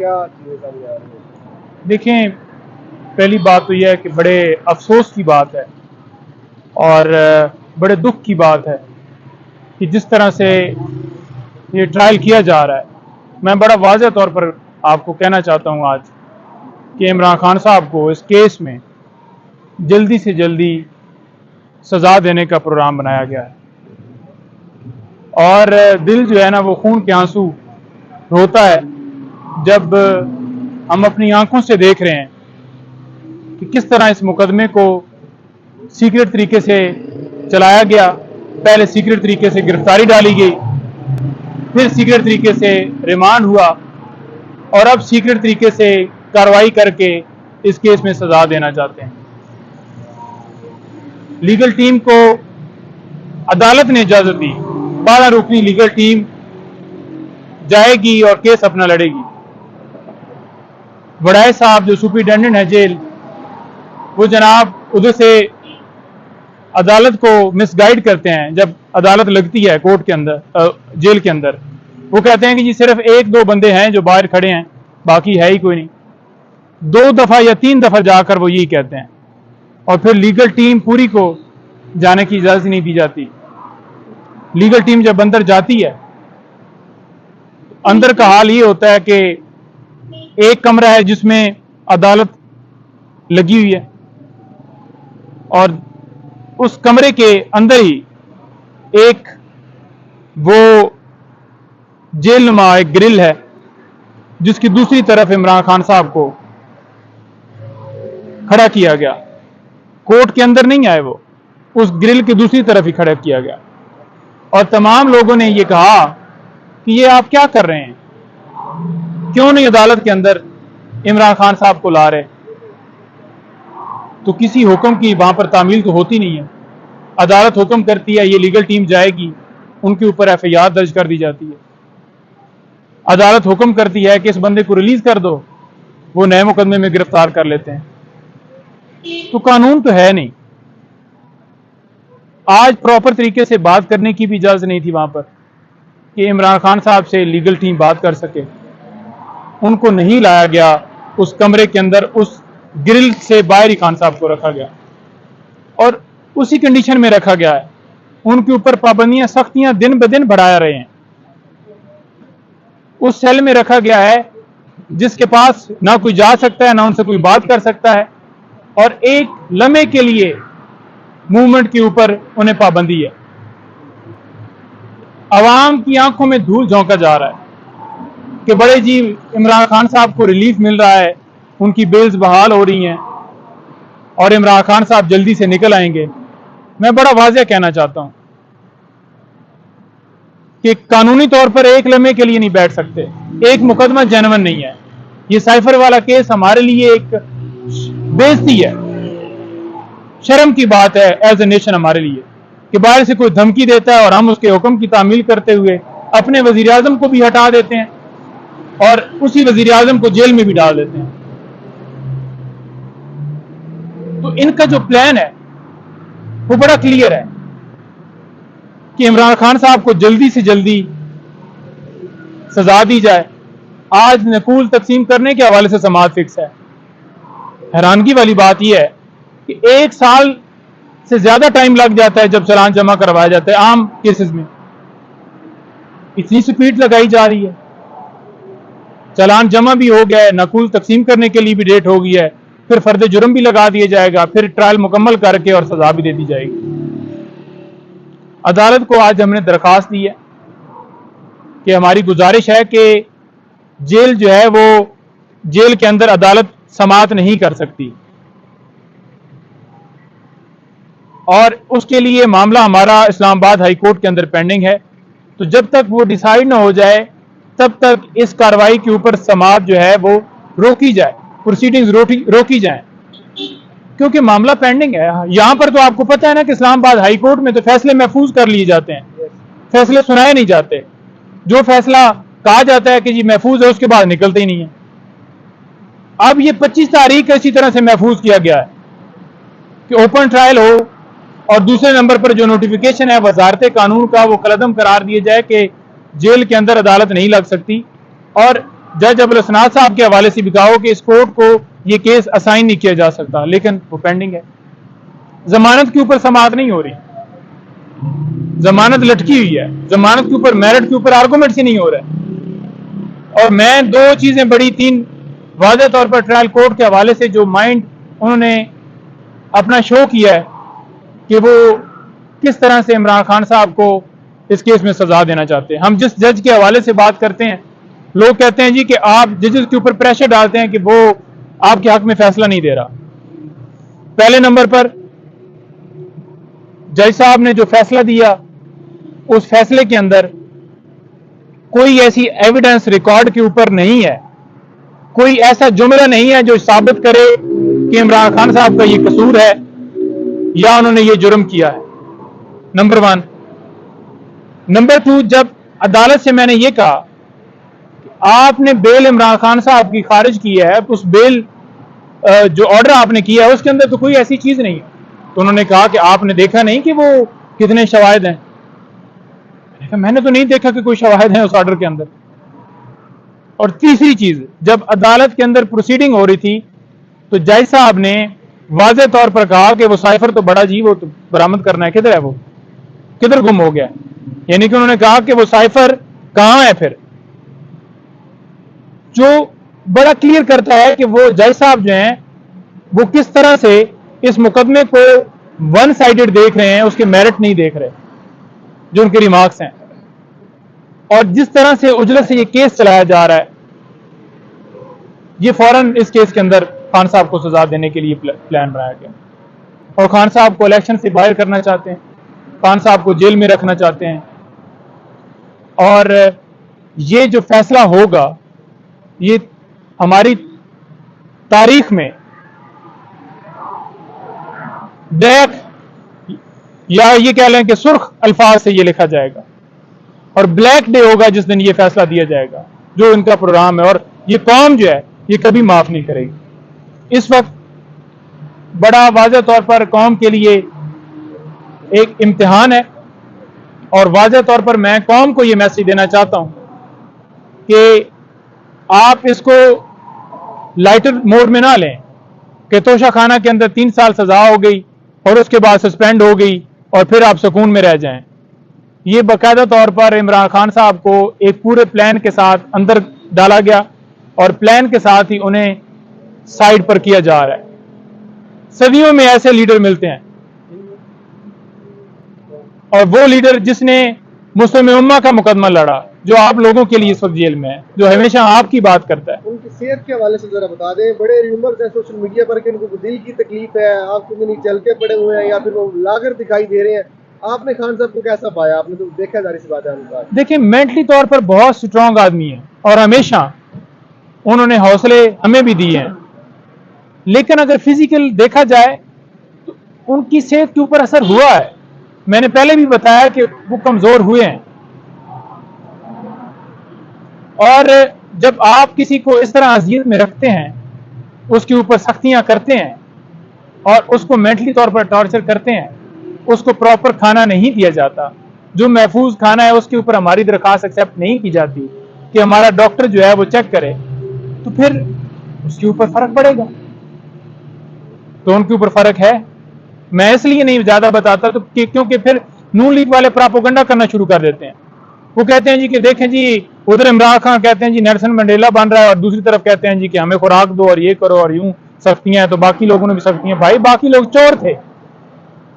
کیا چیزیں سامنے آ رہی ہیں؟ دیکھیں، پہلی بات تو یہ ہے کہ بڑے افسوس کی بات ہے اور بڑے دکھ کی بات ہے کہ جس طرح سے یہ ٹرائل کیا جا رہا ہے۔ میں بڑا واضح طور پر آپ کو کہنا چاہتا ہوں آج کہ عمران خان صاحب کو اس کیس میں جلدی سے جلدی سزا دینے کا پروگرام بنایا گیا ہے، اور دل جو ہے نا وہ خون کے آنسو روتا ہے جب ہم اپنی آنکھوں سے دیکھ رہے ہیں کہ کس طرح اس مقدمے کو سیکرٹ طریقے سے چلایا گیا۔ پہلے سیکرٹ طریقے سے گرفتاری ڈالی گئی، پھر سیکرٹ طریقے سے ریمانڈ ہوا، اور اب سیکرٹ طریقے سے کارروائی کر کے اس کیس میں سزا دینا چاہتے ہیں۔ لیگل ٹیم کو عدالت نے اجازت دی، 12 رکنی لیگل ٹیم جائے گی اور کیس اپنا لڑے گی۔ وڑائے صاحب جو سپرنٹینڈنٹ ہے جیل، وہ جناب ادھر سے عدالت کو مس گائیڈ کرتے ہیں۔ جب عدالت لگتی ہے کورٹ کے اندر، جیل کے اندر، وہ کہتے ہیں کہ جی صرف 1-2 بندے ہیں جو باہر کھڑے ہیں، باقی ہے ہی کوئی نہیں۔ 2 دفعہ یا 3 دفعہ جا کر وہ یہی کہتے ہیں، اور پھر لیگل ٹیم پوری کو جانے کی اجازت نہیں دی جاتی۔ لیگل ٹیم جب اندر جاتی ہے، اندر کا حال یہ ہوتا ہے کہ ایک کمرہ ہے جس میں عدالت لگی ہوئی ہے، اور اس کمرے کے اندر ہی ایک وہ جیل نما ایک گرل ہے جس کی دوسری طرف عمران خان صاحب کو کھڑا کیا گیا۔ کورٹ کے اندر نہیں آئے، وہ اس گرل کی دوسری طرف ہی کھڑا کیا گیا، اور تمام لوگوں نے یہ کہا کہ یہ آپ کیا کر رہے ہیں، کیوں نہیں عدالت کے اندر عمران خان صاحب کو لا رہے؟ تو کسی حکم کی وہاں پر تعمیل تو ہوتی نہیں ہے۔ عدالت حکم کرتی ہے، یہ لیگل ٹیم جائے گی، ان کے اوپر FIR درج کر دی جاتی ہے۔ عدالت حکم کرتی ہے کہ اس بندے کو ریلیز کر دو، وہ نئے مقدمے میں گرفتار کر لیتے ہیں۔ تو قانون تو ہے نہیں۔ آج پراپر طریقے سے بات کرنے کی بھی اجازت نہیں تھی وہاں پر کہ عمران خان صاحب سے لیگل ٹیم بات کر سکے۔ ان کو نہیں لایا گیا اس کمرے کے اندر، اس گرل سے باہر ہی خان صاحب کو رکھا گیا، اور اسی کنڈیشن میں رکھا گیا ہے۔ ان کے اوپر پابندیاں، سختیاں دن بدن بڑھایا رہے ہیں۔ اس سیل میں رکھا گیا ہے جس کے پاس نہ کوئی جا سکتا ہے، نہ ان سے کوئی بات کر سکتا ہے، اور ایک لمحے کے لیے موومنٹ کے اوپر انہیں پابندی ہے۔ عوام کی آنکھوں میں دھول جھونکا جا رہا ہے کہ بڑے جی عمران خان صاحب کو ریلیف مل رہا ہے، ان کی بیلز بحال ہو رہی ہیں، اور عمران خان صاحب جلدی سے نکل آئیں گے۔ میں بڑا واضح کہنا چاہتا ہوں کہ قانونی طور پر ایک لمحے کے لیے نہیں بیٹھ سکتے۔ ایک مقدمہ جینون نہیں ہے۔ یہ سائفر والا کیس ہمارے لیے ایک بے عزتی ہے، شرم کی بات ہے ایز اے نیشن ہمارے لیے، کہ باہر سے کوئی دھمکی دیتا ہے اور ہم اس کے حکم کی تعمیل کرتے ہوئے اپنے وزیر اعظم کو بھی ہٹا دیتے ہیں اور اسی وزیر اعظم کو جیل میں بھی ڈال دیتے ہیں۔ تو ان کا جو پلان ہے وہ بڑا کلیئر ہے کہ عمران خان صاحب کو جلدی سے جلدی سزا دی جائے۔ آج نقول تقسیم کرنے کے حوالے سے سماعت فکس ہے۔ حیرانگی والی بات یہ ہے کہ 1 سال سے زیادہ ٹائم لگ جاتا ہے جب چلان جمع کروایا جاتا ہے عام کیسز میں۔ اتنی سپیڈ لگائی جا رہی ہے، چلان جمع بھی ہو گیا ہے، نقول تقسیم کرنے کے لیے بھی ڈیٹ ہو گئی ہے، پھر فرد جرم بھی لگا دیا جائے گا، پھر ٹرائل مکمل کر کے اور سزا بھی دے دی جائے گی۔ عدالت کو آج ہم نے درخواست دی ہے کہ ہماری گزارش ہے کہ جیل جو ہے وہ جیل کے اندر عدالت سماعت نہیں کر سکتی، اور اس کے لیے معاملہ ہمارا اسلام آباد ہائی کورٹ کے اندر پینڈنگ ہے۔ تو جب تک وہ ڈیسائیڈ نہ ہو جائے تب تک اس کارروائی کے اوپر سماعت جو ہے وہ روکی جائے، پروسیڈنگز روکی جائیں، کیونکہ معاملہ پینڈنگ ہے۔ یہاں پر تو آپ کو پتہ ہے نا کہ اسلام آباد ہائی کورٹ میں تو فیصلے محفوظ کر لیے جاتے ہیں، فیصلے سنائے نہیں جاتے۔ جو فیصلہ کہا جاتا ہے کہ جی محفوظ ہے، اس کے بعد نکلتے ہی نہیں ہیں۔ اب یہ 25 تاریخ اسی طرح سے محفوظ کیا گیا ہے کہ اوپن ٹرائل ہو، اور دوسرے نمبر پر جو نوٹیفیکیشن ہے وزارت قانون کا وہ قلعدم قرار دیے جائے کہ جیل کے اندر عدالت نہیں لگ سکتی، اور जज अब्दुल हसनाद साहब के हवाले से भी कहा हो कि इस कोर्ट को ये केस असाइन नहीं किया जा सकता, लेकिन वो पेंडिंग है। जमानत के ऊपर समाअत नहीं हो रही, जमानत लटकी हुई है, जमानत के ऊपर मेरिट के ऊपर आर्गूमेंट ही नहीं हो रहा है। और मैं दो चीजें बड़ी, तीन वाज़ेह तौर पर ट्रायल कोर्ट के हवाले से जो माइंड उन्होंने अपना शो किया है कि वो किस तरह से इमरान खान साहब को इस केस में सजा देना चाहते हैं। हम जिस जज के हवाले से बात करते हैं, लोग कहते हैं जी कि आप जजेस के ऊपर प्रेशर डालते हैं कि वो आपके हक में फैसला नहीं दे रहा। पहले नंबर पर जज साहब ने जो फैसला दिया, उस फैसले के अंदर कोई ऐसी एविडेंस रिकॉर्ड के ऊपर नहीं है, कोई ऐसा जुमला नहीं है जो साबित करे कि इमरान खान साहब का ये कसूर है या उन्होंने ये जुर्म किया है। Number one. नंबर टू, जब अदालत से मैंने ये कहा आपने बेल इमरान खान साहब की खारिज की है, उस बेल जो ऑर्डर आपने किया है उसके अंदर तो कोई ऐसी चीज नहीं है, तो उन्होंने कहा कि आपने देखा नहीं कि वो कितने शवाहिद हैं। मैंने तो नहीं देखा कि कोई शवाहिद हैं उस ऑर्डर के अंदर। और तीसरी चीज, जब अदालत के अंदर प्रोसीडिंग हो रही थी तो जज साहब ने वाज़ेह तौर पर कहा कि वो साइफर तो बड़ा जी, वो तो बरामद करना है, किधर है वो, किधर गुम हो गया। यानी कि उन्होंने कहा कि वो साइफर कहां है, फिर जो बड़ा क्लियर करता है कि वो जज साहब जो हैं वो किस तरह से इस मुकदमे को वन साइडेड देख रहे हैं, उसके मेरिट नहीं देख रहे जो उनके रिमार्क्स हैं। और जिस तरह से उजलत से ये केस चलाया जा रहा है, ये फौरन इस केस के अंदर खान साहब को सजा देने के लिए प्लान बनाया गया। और खान साहब को इलेक्शन से बाहर करना चाहते हैं, खान साहब को जेल में रखना चाहते हैं। और ये जो फैसला होगा ये हमारी तारीख में बैक या ये कह लें कि सुर्ख अल्फाज से ये लिखा जाएगा, और ब्लैक डे होगा जिस दिन ये फैसला दिया जाएगा जो इनका प्रोग्राम है। और ये कौम जो है ये कभी माफ नहीं करेगी। इस वक्त बड़ा वाज़ेह तौर पर कौम के लिए एक इम्तिहान है, और वाज़ेह तौर पर मैं कौम को ये मैसेज देना चाहता हूं कि आप इसको लाइटर मोड में ना लें कि तोशा खाना के अंदर 3 साल सजा हो गई और उसके बाद सस्पेंड हो गई और फिर आप सुकून में रह जाएं। ये बाकायदा तौर पर इमरान खान साहब को एक पूरे प्लान के साथ अंदर डाला गया और प्लान के साथ ही उन्हें साइड पर किया जा रहा है। सदियों में ऐसे लीडर मिलते हैं, और वो लीडर जिसने मुस्लिम उम्मा का मुकदमा लड़ा, जो आप लोगों के लिए इस वक्त जेल में है, जो हमेशा आपकी बात करता है। उनकी सेहत के हवाले से जरा बता दें। बड़े र्यूमर्स हैं सोशल मीडिया पर कि उनको दिल की तकलीफ है, आपको नहीं चलते पड़े हुए हैं या फिर वो लागर दिखाई दे रहे हैं। आपने खान साहब को कैसा पाया? आपने तो देखा, जारी सी बात है। देखिए, मेंटली तौर पर बहुत स्ट्रांग आदमी है और हमेशा उन्होंने हौसले हमें भी दिए हैं, लेकिन अगर फिजिकल देखा जाए तो उनकी सेहत के ऊपर असर हुआ है। मैंने पहले भी बताया कि वो कमजोर हुए हैं, और जब आप किसी को इस तरह अजियत में रखते हैं, उसके ऊपर सख्तियां करते हैं और उसको मेंटली तौर पर टॉर्चर करते हैं, उसको प्रॉपर खाना नहीं दिया जाता, जो महफूज खाना है उसके ऊपर हमारी दरखास्त एक्सेप्ट नहीं की जाती कि हमारा डॉक्टर जो है वो चेक करे, तो फिर उसके ऊपर फर्क पड़ेगा। तो उनके ऊपर फर्क है। मैं इसलिए नहीं ज्यादा बताता तो क्योंकि फिर नून लीग वाले प्रोपेगेंडा करना शुरू कर देते हैं। वो कहते हैं जी कि देखें जी, उधर इमरान खान कहते हैं जी नेल्सन मंडेला बन रहा है, और दूसरी तरफ कहते हैं जी कि हमें खुराक दो और ये करो और यूं सख्तियां हैं, तो बाकी लोगों ने भी सख्तियां। भाई, बाकी लोग चोर थे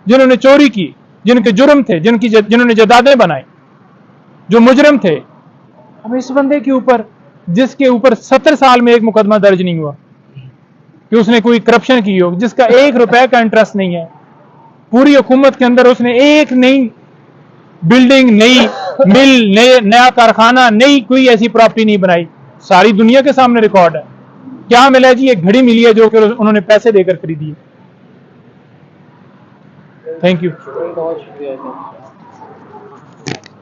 जिन्होंने चोरी की, जिनके जुर्म थे, जिन्होंने जदादें बनाई, जो मुजरिम थे। अब इस बंदे के ऊपर, जिसके ऊपर 70 साल में एक मुकदमा दर्ज नहीं हुआ कि उसने कोई करप्शन की हो, जिसका 1 रुपए का इंटरेस्ट नहीं है, पूरी हुकूमत के अंदर उसने एक नई बिल्डिंग, नई मिल, नया कारखाना, नई कोई ऐसी प्रॉपर्टी नहीं बनाई। सारी दुनिया के सामने रिकॉर्ड है। क्या मिला जी? एक घड़ी मिली है जो कि उन्होंने पैसे देकर खरीदी है। Thank you.